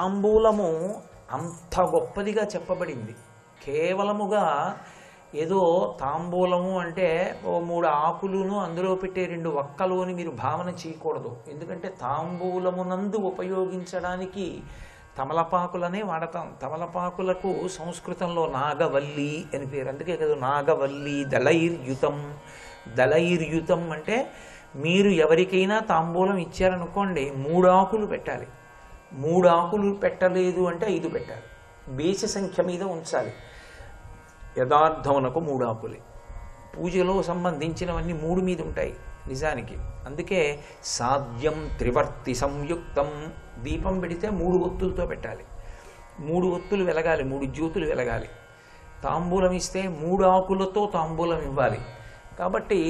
తాంబూలము అంత గొప్పదిగా చెప్పబడింది. కేవలముగా ఏదో తాంబూలము అంటే ఓ 3 ఆకులును అందులో పెట్టే 2 వక్కలు అని మీరు భావన చేయకూడదు. ఎందుకంటే తాంబూలమునందు ఉపయోగించడానికి తమలపాకులనే వాడతాం. తమలపాకులకు సంస్కృతంలో నాగవల్లి అని పేరు. అందుకే కదా నాగవల్లి దళైర్యుతం. దళైర్యుతం అంటే మీరు ఎవరికైనా తాంబూలం ఇచ్చారనుకోండి 3 ఆకులు పెట్టాలి. 3 ఆకులు పెట్టలేదు అంటే 5 పెట్టాలి. బేసి సంఖ్య మీద ఉంచాలి. యథార్థమునకు 3 ఆకులే. పూజలో సంబంధించినవన్నీ 3 మీద ఉంటాయి నిజానికి. అందుకే సాధ్యం త్రివర్తి సంయుక్తం. దీపం పెడితే 3 ఒత్తులతో పెట్టాలి. 3 ఒత్తులు వెలగాలి, 3 జ్యోతులు వెలగాలి. తాంబూలం ఇస్తే 3 ఆకులతో తాంబూలం ఇవ్వాలి. కాబట్టి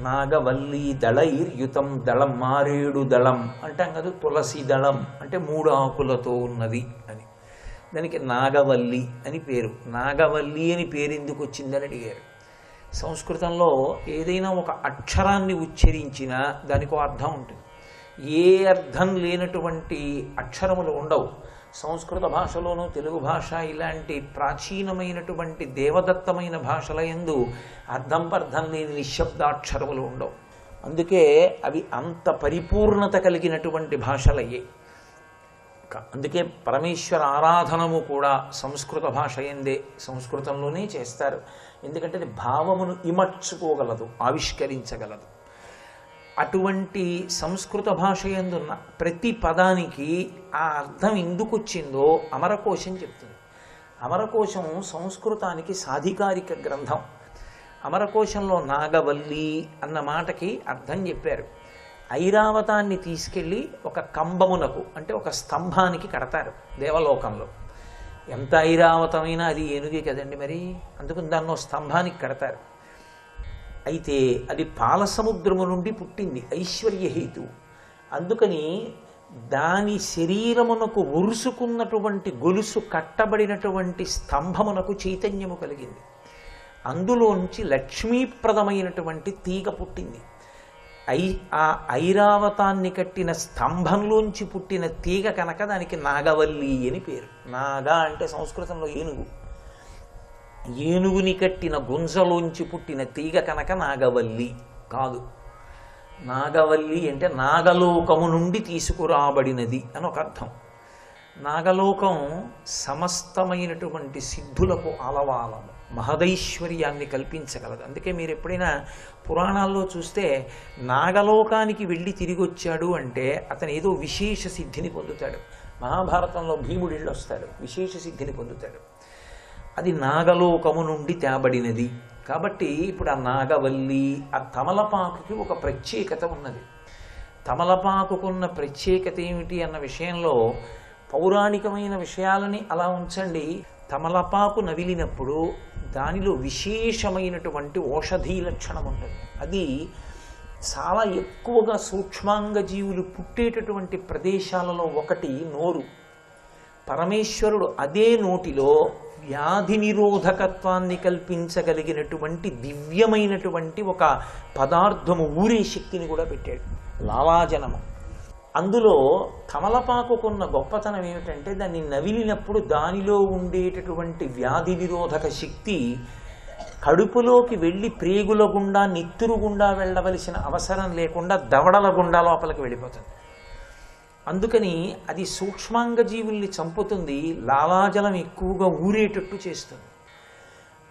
నాగవల్లి దళైర్యుతం. దళం మారేడు దళం అంటాం కదా, తులసి దళం అంటే 3 ఆకులతో ఉన్నది అని. దానికి నాగవల్లి అని పేరు. నాగవల్లి అని పేరు ఎందుకు వచ్చిందని అడిగారు. సంస్కృతంలో ఏదైనా ఒక అక్షరాన్ని ఉచ్చరించినా దానికి ఒక అర్థం ఉంటుంది. ఏ అర్థం లేనటువంటి అక్షరములు ఉండవు. సంస్కృత భాషలోనూ తెలుగు భాష ఇలాంటి ప్రాచీనమైనటువంటి దేవదత్తమైన భాషల యందు అర్థం పర్థం లేని నిశ్శబ్దాక్షరములు ఉండవు. అందుకే అవి అంత పరిపూర్ణత కలిగినటువంటి భాషలయ్యాయి. అందుకే పరమేశ్వర ఆరాధనము కూడా సంస్కృత భాష ఎందే, సంస్కృతంలోనే చేస్తారు. ఎందుకంటే అది భావమును ఇమర్చుకోగలదు, ఆవిష్కరించగలదు. అటువంటి సంస్కృత భాష యందున్న ప్రతి పదానికి ఆ అర్థం ఎందుకు వచ్చిందో అమరకోశం చెప్తుంది. అమరకోశం సంస్కృతానికి సాధికారిక గ్రంథం. అమరకోశంలో నాగవల్లి అన్న మాటకి అర్థం చెప్పారు. ఐరావతాన్ని తీసుకెళ్ళి ఒక కంబమునకు అంటే ఒక స్తంభానికి కడతారు దేవలోకంలో. ఎంత ఐరావతమైనా అది ఏనుగే కదండి మరి, అందుకని దాన్ని స్తంభానికి కడతారు. అయితే అది పాలసముద్రము నుండి పుట్టింది, ఐశ్వర్యహేతు. అందుకని దాని శరీరమునకు ఉరుసుకున్నటువంటి గొలుసు కట్టబడినటువంటి స్తంభమునకు చైతన్యము కలిగింది. అందులోంచి లక్ష్మీప్రదమైనటువంటి తీగ పుట్టింది. ఆ ఐరావతాన్ని కట్టిన స్తంభంలోంచి పుట్టిన తీగ కనుక దానికి నాగవల్లి అని పేరు. నాగ అంటే సంస్కృతంలో ఏనుగు. ఏనుగుని కట్టిన గుంజలోంచి పుట్టిన తీగ కనుక నాగవల్లి కాదు. నాగవల్లి అంటే నాగలోకము నుండి తీసుకురాబడినది అని ఒక అర్థం. నాగలోకం సమస్తమైనటువంటి సిద్ధులకు ఆలవాలము, మహదైశ్వర్యాన్ని కల్పించగలదు. అందుకే మీరు ఎప్పుడైనా పురాణాల్లో చూస్తే నాగలోకానికి వెళ్ళి తిరిగి వచ్చాడు అంటే అతను ఏదో విశేష సిద్ధిని పొందుతాడు. మహాభారతంలో భీముడు వెళ్ళి వస్తాడు, విశేష సిద్ధిని పొందుతాడు. అది నాగలోకము నుండి తేబడినది. కాబట్టి ఇప్పుడు ఆ నాగవల్లి, ఆ తమలపాకుకి ఒక ప్రత్యేకత ఉన్నది. తమలపాకుకున్న ప్రత్యేకత ఏమిటి అన్న విషయంలో పౌరాణికమైన విషయాలని అలా ఉంచండి. తమలపాకు నవిలినప్పుడు దానిలో విశేషమైనటువంటి ఔషధీ లక్షణం ఉంటుంది. అది చాలా ఎక్కువగా సూక్ష్మాంగ జీవులు పుట్టేటటువంటి ప్రదేశాలలో ఒకటి నోరు. పరమేశ్వరుడు అదే నోటిలో వ్యాధి నిరోధకత్వాన్ని కల్పించగలిగినటువంటి దివ్యమైనటువంటి ఒక పదార్థము, ఊరే శక్తిని కూడా పెట్టాడు, లాలాజనము. అందులో తమలపాకుకున్న గొప్పతనం ఏమిటంటే దాన్ని నవిలినప్పుడు దానిలో ఉండేటటువంటి వ్యాధి నిరోధక శక్తి కడుపులోకి వెళ్ళి ప్రేగుల గుండా, నెత్తురు గుండా వెళ్ళవలసిన అవసరం లేకుండా దవడల గుండా లోపలికి వెళ్ళిపోతుంది. అందుకని అది సూక్ష్మాంగ జీవుల్ని చంపుతుంది, లాలాజలం ఎక్కువగా ఊరేటట్టు చేస్తుంది.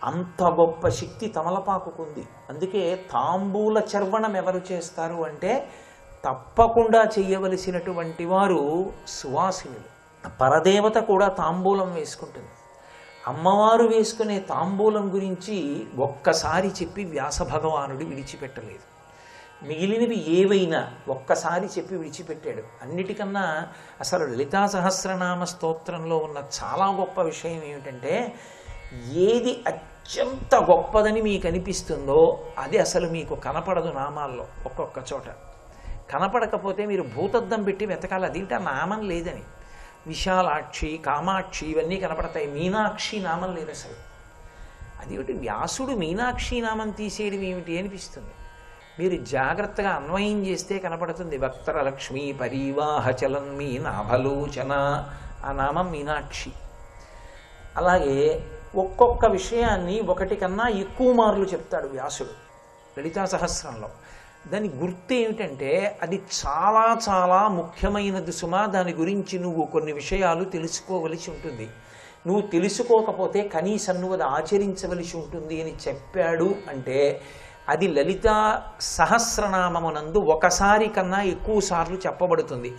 అంత గొప్ప శక్తి తమలపాకుకుంది. అందుకే తాంబూల చర్వణం ఎవరు చేస్తారు అంటే తప్పకుండా చెయ్యవలసినటువంటి వారు సువాసినులు. పరదేవత కూడా తాంబూలం వేసుకుంటుంది. అమ్మవారు వేసుకునే తాంబూలం గురించి ఒక్కసారి చెప్పి వ్యాస భగవానుడు విడిచిపెట్టలేదు. మిగిలినవి ఏవైనా ఒక్కసారి చెప్పి విడిచిపెట్టాడు. అన్నిటికన్నా అసలు లలితా సహస్రనామ స్తోత్రంలో ఉన్న చాలా గొప్ప విషయం ఏమిటంటే ఏది అత్యంత గొప్పదని మీకు అనిపిస్తుందో అది అసలు మీకు కనపడదు నామాల్లో. ఒక్కొక్క చోట కనపడకపోతే మీరు భూతద్దం పెట్టి వెతకాలి, అదేంటి ఆ నామం లేదని. విశాలాక్షి, కామాక్షి ఇవన్నీ కనపడతాయి, మీనాక్షి నామం లేదు అసలు. అదేమిటి వ్యాసుడు మీనాక్షి నామం తీసేయడం ఏమిటి అనిపిస్తుంది. మీరు జాగ్రత్తగా అన్వయం చేస్తే కనపడుతుంది. వక్తరలక్ష్మి పరివాహ చలన్మీ నాభలోచన ఆ నామం మీనాక్షి. అలాగే ఒక్కొక్క విషయాన్ని ఒకటి కన్నా ఎక్కువ మార్లు చెప్తాడు వ్యాసుడు లలితా సహస్రంలో. దాని గుర్తు ఏమిటంటే అది చాలా చాలా ముఖ్యమైనది సుమా, దాని గురించి నువ్వు కొన్ని విషయాలు తెలుసుకోవలసి ఉంటుంది, నువ్వు తెలుసుకోకపోతే కనీసం నువ్వు అది ఆచరించవలసి ఉంటుంది అని చెప్పాడు. అంటే అది లలితా సహస్రనామమునందు ఒకసారి కన్నా ఎక్కువ సార్లు చెప్పబడుతుంది.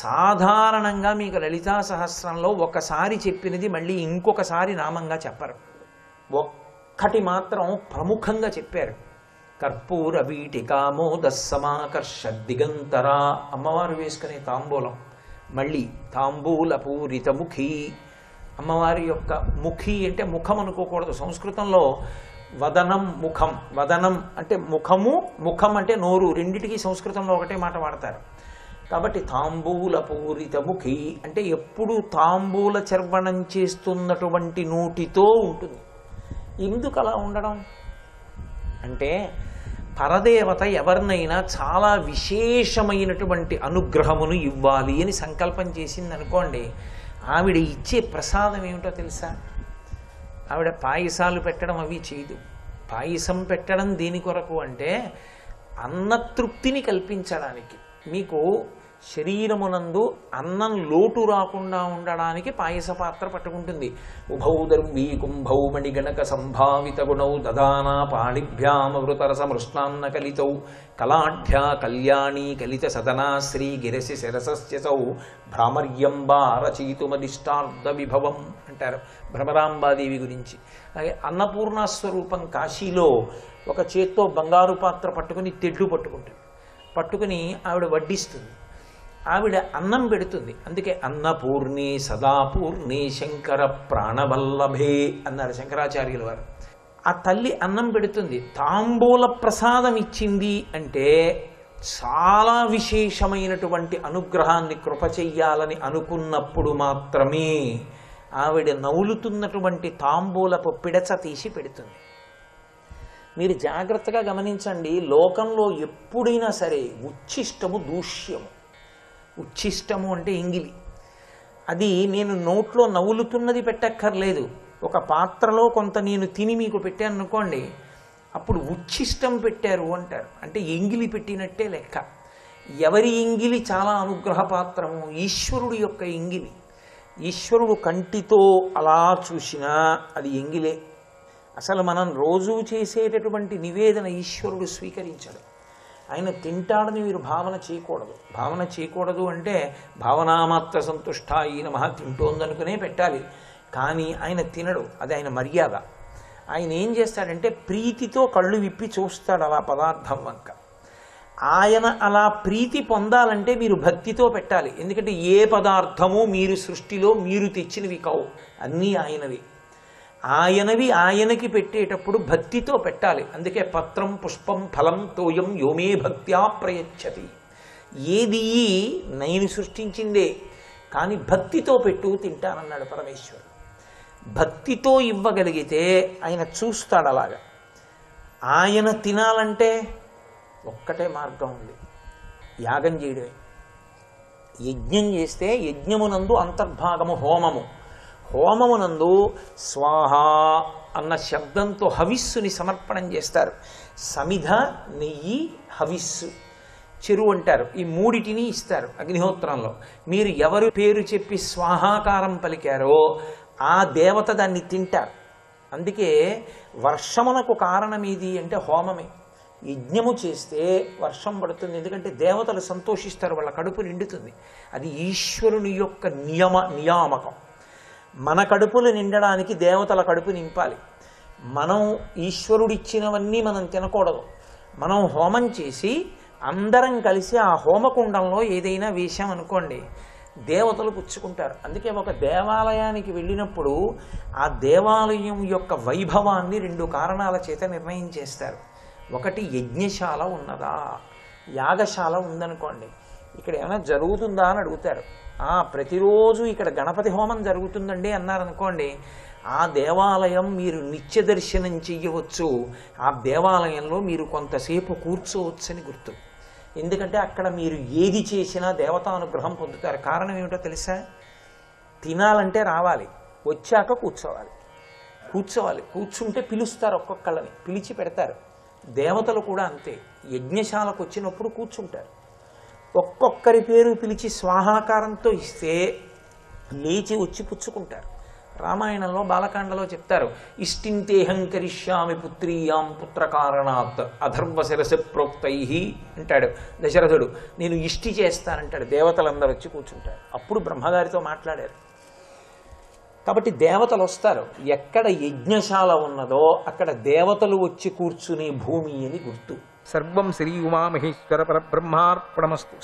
సాధారణంగా మీకు లలితా సహస్రంలో ఒకసారి చెప్పినది మళ్ళీ ఇంకొకసారి నామంగా చెప్పరు, ఒక్కటి మాత్రం ప్రముఖంగా చెప్పారు. కర్పూర వీటికామోద సమాకర్ష దిగంతరా, అమ్మవారు వేసుకునే తాంబూలం. మళ్ళీ తాంబూల పూరిత ముఖి, అమ్మవారి యొక్క ముఖి అంటే ముఖం అనుకోకూడదు. సంస్కృతంలో వదనం ముఖం, వదనం అంటే ముఖము, ముఖం అంటే నోరు, రెండిటికి సంస్కృతంలో ఒకటే మాట వాడతారు. కాబట్టి తాంబూల పూరిత ముఖి అంటే ఎప్పుడు తాంబూల చర్వణం చేస్తున్నటువంటి నోటితో ఉంటుంది. ఎందుకు అలా ఉండడం అంటే పరదేవత ఎవరినైనా చాలా విశేషమైనటువంటి అనుగ్రహమును ఇవ్వాలి అని సంకల్పం చేసింది అనుకోండి, ఆవిడ ఇచ్చే ప్రసాదం ఏమిటో తెలుసా? ఆవిడ పాయసాలు పెట్టడం అవి చేయదు. పాయసం పెట్టడం దేని కొరకు అంటే అన్నతృప్తిని కల్పించడానికి. మీకు శరీరమునందు అన్నం లోటు రాకుండా ఉండడానికి పాయస పాత్ర పట్టుకుంటుంది. ఉభౌ దర్వీ కుంభౌ మణిగణక సంభావిత గుణౌ దదానా పాణిభ్యామృతరస మృష్ణాన్న కలితౌ కలాఢ్యా కళ్యాణీ కలిత సదనా శ్రీ గిరసి శిరసస్యసౌ భ్రామర్యంబా రచయితుమదిష్టార్థ విభవం అంటారు భ్రమరాంబాదేవి గురించి. అలాగే అన్నపూర్ణస్వరూపం కాశీలో ఒక చేత్తో బంగారు పాత్ర పట్టుకుని తెడ్లు పట్టుకుని ఆవిడ వడ్డిస్తుంది, ఆవిడ అన్నం పెడుతుంది. అందుకే అన్నపూర్ణి సదాపూర్ణి శంకర ప్రాణవల్లభే అన్నారు శంకరాచార్యుల వారు. ఆ తల్లి అన్నం పెడుతుంది, తాంబూల ప్రసాదం ఇచ్చింది అంటే చాలా విశేషమైనటువంటి అనుగ్రహాన్ని కృప చెయ్యాలని అనుకున్నప్పుడు మాత్రమే ఆవిడ నవ్వులుతున్నటువంటి తాంబూలపు పిడచ తీసి పెడుతుంది. మీరు జాగ్రత్తగా గమనించండి, లోకంలో ఎప్పుడైనా సరే ఉచ్ఛిష్టము దూష్యము. ఉచ్ఛిష్టము అంటే ఎంగిలి. అది నేను నోట్లో నవ్వులుతున్నది పెట్టక్కర్లేదు, ఒక పాత్రలో కొంత నేను తిని మీకు పెట్టాను అనుకోండి, అప్పుడు ఉచ్ఛిష్టం పెట్టారు అంటారు, అంటే ఎంగిలి పెట్టినట్టే లెక్క. ఎవరి ఎంగిలి చాలా అనుగ్రహపాత్రము? ఈశ్వరుడు యొక్క ఎంగిలి. ఈశ్వరుడు కంటితో అలా చూసినా అది ఎంగిలే. అసలు మనం రోజూ చేసేటటువంటి నివేదన ఈశ్వరుడు స్వీకరించడు. ఆయన తింటాడని మీరు భావన చేయకూడదు అంటే భావనామాత్ర సంతుష్టాయి నమః తింటోందనుకునే పెట్టాలి. కానీ ఆయన తినడు, అది ఆయన మర్యాద. ఆయన ఏం చేస్తాడంటే ప్రీతితో కళ్ళు విప్పి చూస్తాడు అలా పదార్థం వంక. ఆయన అలా ప్రీతి పొందాలంటే మీరు భక్తితో పెట్టాలి. ఎందుకంటే ఏ పదార్థము మీరు సృష్టిలో మీరు తెచ్చినవి కావు, అన్నీ ఆయనవి. ఆయనవి ఆయనకి పెట్టేటప్పుడు భక్తితో పెట్టాలి. అందుకే పత్రం పుష్పం ఫలం తోయం యోమే భక్త్యా ప్రయచ్చతి. ఏది నేను సృష్టించిందే, కానీ భక్తితో పెట్టు తింటానన్నాడు పరమేశ్వరుడు. భక్తితో ఇవ్వగలిగితే ఆయన చూస్తాడు అలాగా. ఆయన తినాలంటే ఒక్కటే మార్గం ఉంది, యాగం చేయడమే. యజ్ఞం చేస్తే యజ్ఞమునందు అంతర్భాగము హోమము. హోమమునందు స్వాహ అన్న శబ్దంతో హవిస్సుని సమర్పణం చేస్తారు. సమిధ, నెయ్యి, హవిస్సు, చెరువు అంటారు. ఈ మూడిటిని ఇస్తారు అగ్నిహోత్రంలో. మీరు ఎవరి పేరు చెప్పి స్వాహాకారం పలికారో ఆ దేవత దాన్ని తింటారు. అందుకే వర్షమునకు కారణం ఏది అంటే హోమమే. యజ్ఞము చేస్తే వర్షం పడుతుంది, ఎందుకంటే దేవతలు సంతోషిస్తారు, వాళ్ళ కడుపు నిండుతుంది. అది ఈశ్వరుని యొక్క నియామకం. మన కడుపులు నిండడానికి దేవతల కడుపు నింపాలి. మనం ఈశ్వరుడిచ్చినవన్నీ మనం తినకూడదు. మనం హోమం చేసి అందరం కలిసి ఆ హోమకుండంలో ఏదైనా వేశామనుకోండి, దేవతలు పుచ్చుకుంటారు. అందుకే ఒక దేవాలయానికి వెళ్ళినప్పుడు ఆ దేవాలయం యొక్క వైభవాన్ని 2 కారణాల చేత నిర్ణయం చేస్తారు. ఒకటి, యజ్ఞశాల ఉన్నదా, యాగశాల ఉందనుకోండి, ఇక్కడ ఏమైనా జరుగుతుందా అని అడుగుతారు. ప్రతిరోజు ఇక్కడ గణపతి హోమం జరుగుతుందండి అన్నారనుకోండి, ఆ దేవాలయం మీరు నిత్య దర్శనం చెయ్యవచ్చు, ఆ దేవాలయంలో మీరు కొంతసేపు కూర్చోవచ్చు అని గుర్తు. ఎందుకంటే అక్కడ మీరు ఏది చేసినా దేవతానుగ్రహం పొందుతారు. కారణం ఏమిటో తెలుసా? తినాలంటే రావాలి, వచ్చాక కూర్చోవాలి. కూర్చుంటే పిలుస్తారు, ఒక్కొక్కళ్ళని పిలిచి పెడతారు. దేవతలు కూడా అంతే, యజ్ఞశాలకు వచ్చినప్పుడు కూర్చుంటారు. ఒక్కొక్కరి పేరు పిలిచి స్వాహాకారంతో ఇస్తే లేచి వచ్చి పుచ్చుకుంటారు. రామాయణంలో బాలకాండలో చెప్తారు, ఇష్టింతేహం కరిష్యామి పుత్రీయాం పుత్రకారణాత్ అధర్వ శిరస ప్రోక్తై అంటాడు దశరథుడు. నేను ఇష్టి చేస్తానంటాడు. దేవతలందరూ వచ్చి కూర్చుంటారు. అప్పుడు బ్రహ్మగారితో మాట్లాడారు. కాబట్టి దేవతలు వస్తారు. ఎక్కడ యజ్ఞశాల ఉన్నదో అక్కడ దేవతలు వచ్చి కూర్చునే భూమి అని గుర్తు. సర్వం శ్రీ ఉమామహేశ్వర పరబ్రహ్మార్పణమస్తు.